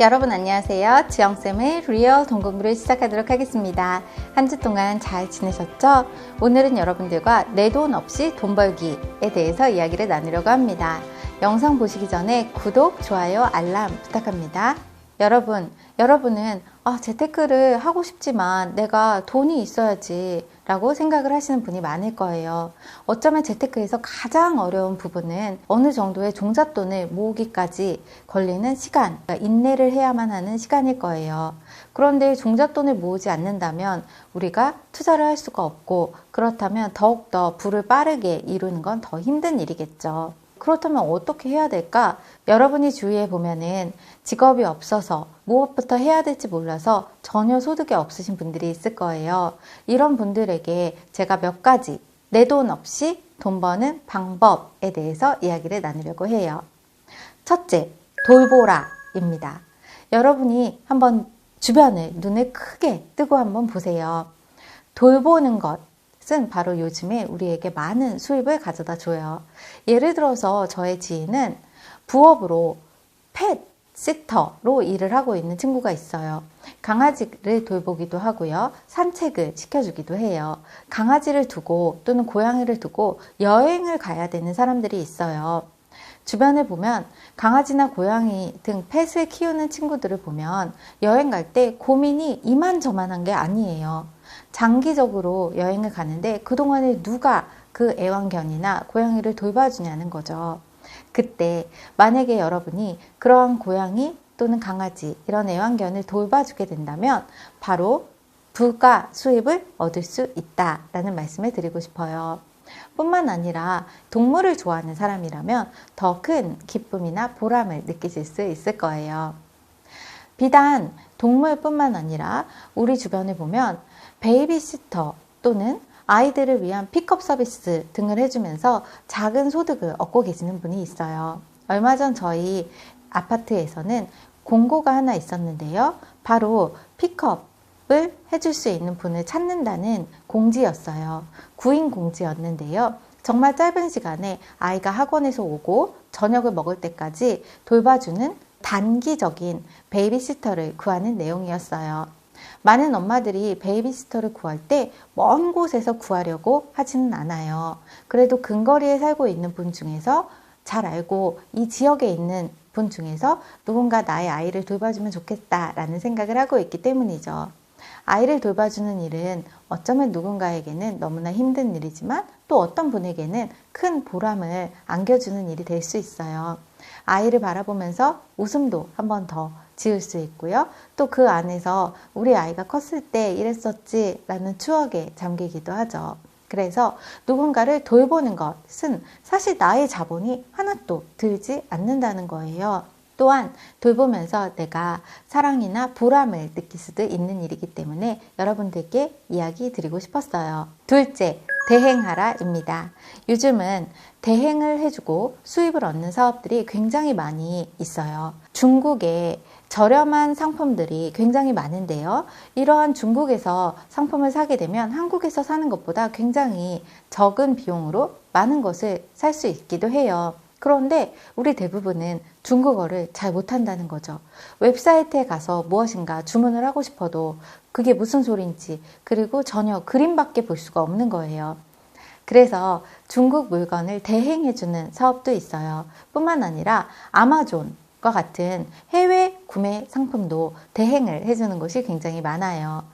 여러분 안녕하세요. 지영쌤의 리얼 돈 공부를 시작하도록 하겠습니다. 한 주 동안 잘 지내셨죠? 오늘은 여러분들과 내 돈 없이 돈 벌기에 대해서 이야기를 나누려고 합니다. 영상 보시기 전에 구독, 좋아요, 알람 부탁합니다. 여러분은 재테크를 하고 싶지만 내가 돈이 있어야지 라고 생각을 하시는 분이 많을 거예요. 어쩌면 재테크에서 가장 어려운 부분은 어느 정도의 종잣돈을 모으기까지 걸리는 시간, 그러니까 인내를 해야만 하는 시간일 거예요. 그런데 종잣돈을 모으지 않는다면 우리가 투자를 할 수가 없고, 그렇다면 더욱더 부를 빠르게 이루는 건 더 힘든 일이겠죠. 그렇다면 어떻게 해야 될까? 여러분이 주위에 보면은 직업이 없어서 무엇부터 해야 될지 몰라서 전혀 소득이 없으신 분들이 있을 거예요. 이런 분들에게 제가 몇 가지 내 돈 없이 돈 버는 방법에 대해서 이야기를 나누려고 해요. 첫째, 돌보라입니다. 여러분이 한번 주변을 눈을 크게 뜨고 한번 보세요. 돌보는 것은 바로 요즘에 우리에게 많은 수입을 가져다 줘요. 예를 들어서 저의 지인은 부업으로 펫 시터로 일을 하고 있는 친구가 있어요. 강아지를 돌보기도 하고요. 산책을 시켜주기도 해요. 강아지를 두고 또는 고양이를 두고 여행을 가야 되는 사람들이 있어요. 주변에 보면 강아지나 고양이 등 펫을 키우는 친구들을 보면 여행 갈 때 고민이 이만저만한 게 아니에요. 장기적으로 여행을 가는데 그동안에 누가 그 애완견이나 고양이를 돌봐주냐는 거죠. 그때 만약에 여러분이 그러한 고양이 또는 강아지, 이런 애완견을 돌봐주게 된다면 바로 부가 수입을 얻을 수 있다라는 말씀을 드리고 싶어요. 뿐만 아니라 동물을 좋아하는 사람이라면 더 큰 기쁨이나 보람을 느끼실 수 있을 거예요. 비단 동물뿐만 아니라 우리 주변에 보면 베이비시터 또는 아이들을 위한 픽업 서비스 등을 해주면서 작은 소득을 얻고 계시는 분이 있어요. 얼마 전 저희 아파트에서는 공고가 하나 있었는데요. 바로 픽업을 해줄 수 있는 분을 찾는다는 공지였어요. 구인 공지였는데요. 정말 짧은 시간에 아이가 학원에서 오고 저녁을 먹을 때까지 돌봐주는 단기적인 베이비시터를 구하는 내용이었어요. 많은 엄마들이 베이비시터를 구할 때 먼 곳에서 구하려고 하지는 않아요. 그래도 근거리에 살고 있는 분 중에서 잘 알고 이 지역에 있는 분 중에서 누군가 나의 아이를 돌봐주면 좋겠다라는 생각을 하고 있기 때문이죠. 아이를 돌봐주는 일은 어쩌면 누군가에게는 너무나 힘든 일이지만 또 어떤 분에게는 큰 보람을 안겨주는 일이 될 수 있어요. 아이를 바라보면서 웃음도 한 번 더 지을 수 있고요. 또 그 안에서 우리 아이가 컸을 때 이랬었지 라는 추억에 잠기기도 하죠. 그래서 누군가를 돌보는 것은 사실 나의 자본이 하나도 들지 않는다는 거예요. 또한 돌보면서 내가 사랑이나 보람을 느낄 수도 있는 일이기 때문에 여러분들께 이야기 드리고 싶었어요. 둘째, 대행하라입니다. 요즘은 대행을 해주고 수입을 얻는 사업들이 굉장히 많이 있어요. 중국에 저렴한 상품들이 굉장히 많은데요. 이러한 중국에서 상품을 사게 되면 한국에서 사는 것보다 굉장히 적은 비용으로 많은 것을 살 수 있기도 해요. 그런데 우리 대부분은 중국어를 잘 못한다는 거죠. 웹사이트에 가서 무엇인가 주문을 하고 싶어도 그게 무슨 소리인지, 그리고 전혀 그림밖에 볼 수가 없는 거예요. 그래서 중국 물건을 대행해주는 사업도 있어요. 뿐만 아니라 아마존과 같은 해외 구매 상품도 대행을 해주는 곳이 굉장히 많아요.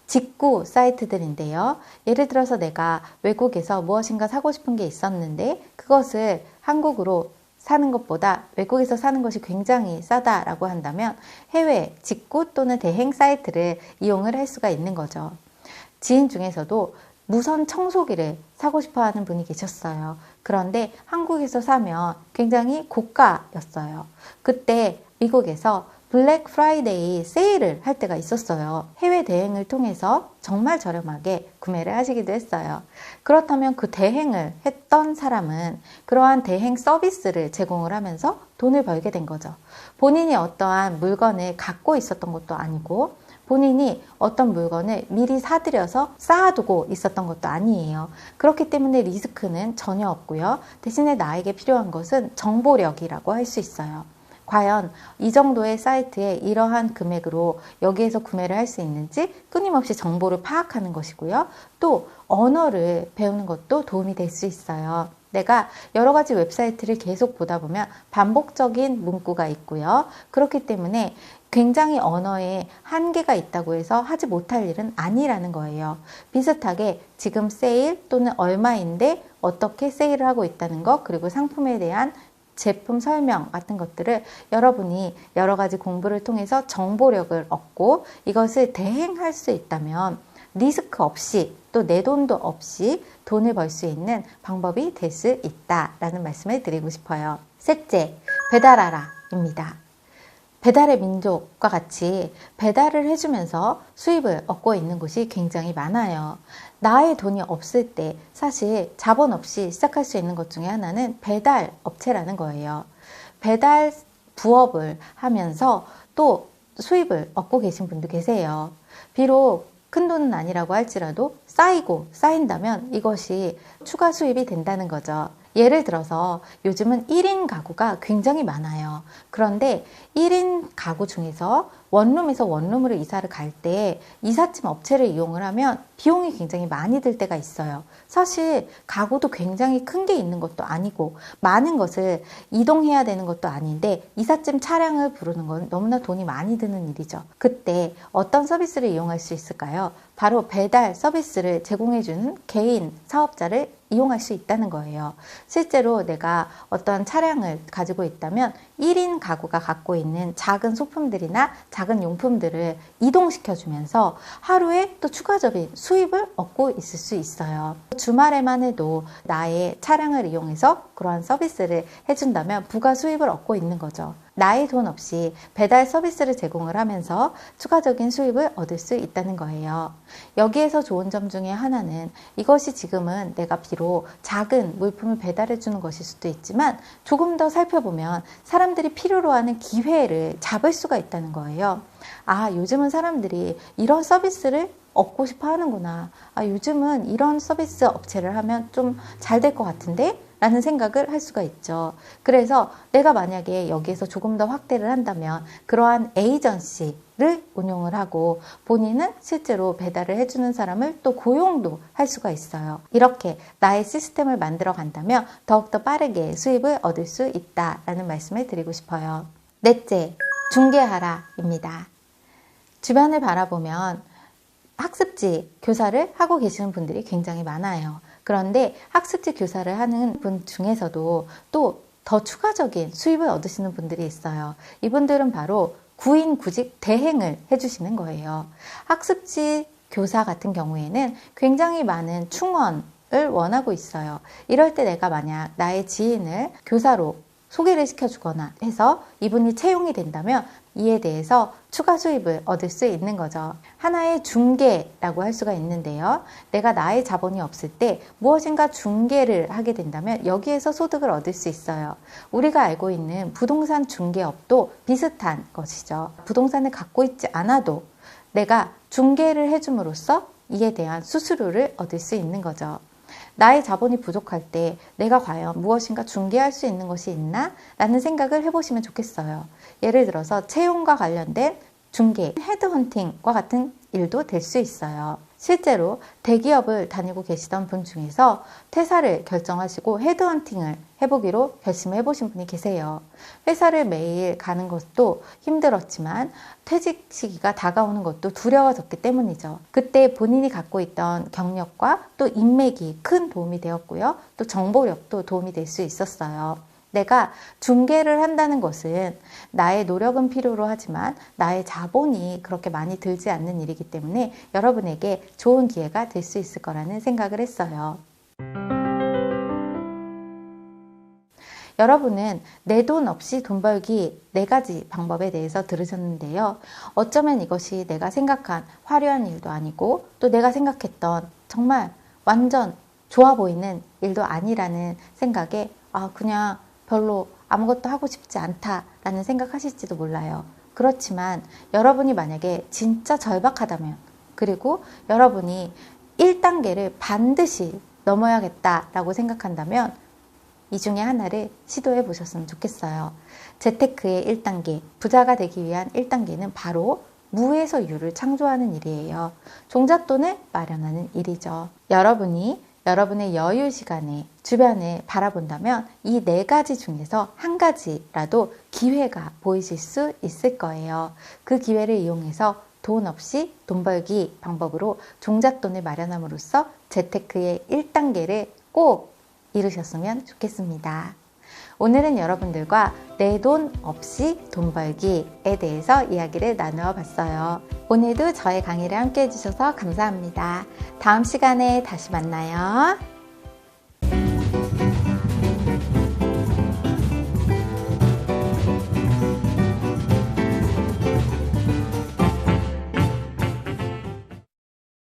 직구 사이트들인데요. 예를 들어서 내가 외국에서 무엇인가 사고 싶은 게 있었는데 그것을 한국으로 사는 것보다 외국에서 사는 것이 굉장히 싸다라고 한다면 해외 직구 또는 대행 사이트를 이용을 할 수가 있는 거죠. 지인 중에서도 무선 청소기를 사고 싶어 하는 분이 계셨어요. 그런데 한국에서 사면 굉장히 고가였어요. 그때 미국에서 블랙 프라이데이 세일을 할 때가 있었어요. 해외 대행을 통해서 정말 저렴하게 구매를 하시기도 했어요. 그렇다면 그 대행을 했던 사람은 그러한 대행 서비스를 제공을 하면서 돈을 벌게 된 거죠. 본인이 어떠한 물건을 갖고 있었던 것도 아니고 본인이 어떤 물건을 미리 사들여서 쌓아두고 있었던 것도 아니에요. 그렇기 때문에 리스크는 전혀 없고요. 대신에 나에게 필요한 것은 정보력이라고 할 수 있어요. 과연 이 정도의 사이트에 이러한 금액으로 여기에서 구매를 할 수 있는지 끊임없이 정보를 파악하는 것이고요. 또 언어를 배우는 것도 도움이 될 수 있어요. 내가 여러 가지 웹사이트를 계속 보다 보면 반복적인 문구가 있고요. 그렇기 때문에 굉장히 언어에 한계가 있다고 해서 하지 못할 일은 아니라는 거예요. 비슷하게 지금 세일 또는 얼마인데 어떻게 세일을 하고 있다는 것, 그리고 상품에 대한 제품 설명 같은 것들을 여러분이 여러 가지 공부를 통해서 정보력을 얻고 이것을 대행할 수 있다면 리스크 없이 또 내 돈도 없이 돈을 벌 수 있는 방법이 될 수 있다라는 말씀을 드리고 싶어요. 셋째, 배달하라입니다. 배달의 민족과 같이 배달을 해주면서 수입을 얻고 있는 곳이 굉장히 많아요. 나의 돈이 없을 때 사실 자본 없이 시작할 수 있는 것 중에 하나는 배달 업체라는 거예요. 배달 부업을 하면서 또 수입을 얻고 계신 분도 계세요. 비록 큰 돈은 아니라고 할지라도 쌓인다면 이것이 추가 수입이 된다는 거죠. 예를 들어서 요즘은 1인 가구가 굉장히 많아요. 그런데 1인 가구 중에서 원룸에서 원룸으로 이사를 갈 때 이삿짐 업체를 이용을 하면 비용이 굉장히 많이 들 때가 있어요. 사실 가구도 굉장히 큰 게 있는 것도 아니고 많은 것을 이동해야 되는 것도 아닌데 이삿짐 차량을 부르는 건 너무나 돈이 많이 드는 일이죠. 그때 어떤 서비스를 이용할 수 있을까요? 바로 배달 서비스를 제공해주는 개인 사업자를 이용할 수 있다는 거예요. 실제로 내가 어떤 차량을 가지고 있다면 1인 가구가 갖고 있는 작은 소품들이나 작은 용품들을 이동시켜주면서 하루에 또 추가적인 수입을 얻고 있을 수 있어요. 주말에만 해도 나의 차량을 이용해서 그러한 서비스를 해준다면 부가 수입을 얻고 있는 거죠. 나의 돈 없이 배달 서비스를 제공을 하면서 추가적인 수입을 얻을 수 있다는 거예요. 여기에서 좋은 점 중에 하나는 이것이 지금은 내가 비록 작은 물품을 배달해 주는 것일 수도 있지만 조금 더 살펴보면 사람들이 필요로 하는 기회를 잡을 수가 있다는 거예요. 아, 요즘은 사람들이 이런 서비스를 얻고 싶어 하는구나. 아, 요즘은 이런 서비스 업체를 하면 좀 잘 될 것 같은데? 라는 생각을 할 수가 있죠. 그래서 내가 만약에 여기에서 조금 더 확대를 한다면 그러한 에이전시를 운용을 하고 본인은 실제로 배달을 해주는 사람을 또 고용도 할 수가 있어요. 이렇게 나의 시스템을 만들어 간다면 더욱더 빠르게 수입을 얻을 수 있다라는 말씀을 드리고 싶어요. 넷째, 중개하라입니다. 주변을 바라보면 학습지 교사를 하고 계시는 분들이 굉장히 많아요. 그런데 학습지 교사를 하는 분 중에서도 또 더 추가적인 수입을 얻으시는 분들이 있어요. 이분들은 바로 구인구직 대행을 해주시는 거예요. 학습지 교사 같은 경우에는 굉장히 많은 충원을 원하고 있어요. 이럴 때 내가 만약 나의 지인을 교사로 소개를 시켜주거나 해서 이분이 채용이 된다면 이에 대해서 추가 수입을 얻을 수 있는 거죠. 하나의 중개라고 할 수가 있는데요. 내가 나의 자본이 없을 때 무엇인가 중개를 하게 된다면 여기에서 소득을 얻을 수 있어요. 우리가 알고 있는 부동산 중개업도 비슷한 것이죠. 부동산을 갖고 있지 않아도 내가 중개를 해줌으로써 이에 대한 수수료를 얻을 수 있는 거죠. 나의 자본이 부족할 때 내가 과연 무엇인가 중개할 수 있는 것이 있나? 라는 생각을 해보시면 좋겠어요. 예를 들어서 채용과 관련된 중개, 헤드헌팅과 같은 일도 될 수 있어요. 실제로 대기업을 다니고 계시던 분 중에서 퇴사를 결정하시고 헤드헌팅을 해보기로 결심을 해보신 분이 계세요. 회사를 매일 가는 것도 힘들었지만 퇴직 시기가 다가오는 것도 두려워졌기 때문이죠. 그때 본인이 갖고 있던 경력과 또 인맥이 큰 도움이 되었고요. 또 정보력도 도움이 될 수 있었어요. 내가 중개를 한다는 것은 나의 노력은 필요로 하지만 나의 자본이 그렇게 많이 들지 않는 일이기 때문에 여러분에게 좋은 기회가 될 수 있을 거라는 생각을 했어요. 여러분은 내 돈 없이 돈 벌기 4가지 방법에 대해서 들으셨는데요. 어쩌면 이것이 내가 생각한 화려한 일도 아니고 또 내가 생각했던 정말 완전 좋아 보이는 일도 아니라는 생각에 그냥 별로 아무것도 하고 싶지 않다라는 생각하실지도 몰라요. 그렇지만 여러분이 만약에 진짜 절박하다면 그리고 여러분이 1단계를 반드시 넘어야겠다라고 생각한다면 이 중에 하나를 시도해 보셨으면 좋겠어요. 재테크의 1단계, 부자가 되기 위한 1단계는 바로 무에서 유를 창조하는 일이에요. 종잣돈을 마련하는 일이죠. 여러분이 여러분의 여유 시간에 주변을 바라본다면 이 4가지 중에서 한 가지라도 기회가 보이실 수 있을 거예요. 그 기회를 이용해서 돈 없이 돈 벌기 방법으로 종잣돈을 마련함으로써 재테크의 1단계를 꼭 이루셨으면 좋겠습니다. 오늘은 여러분들과 내 돈 없이 돈 벌기에 대해서 이야기를 나누어 봤어요. 오늘도 저의 강의를 함께 해주셔서 감사합니다. 다음 시간에 다시 만나요.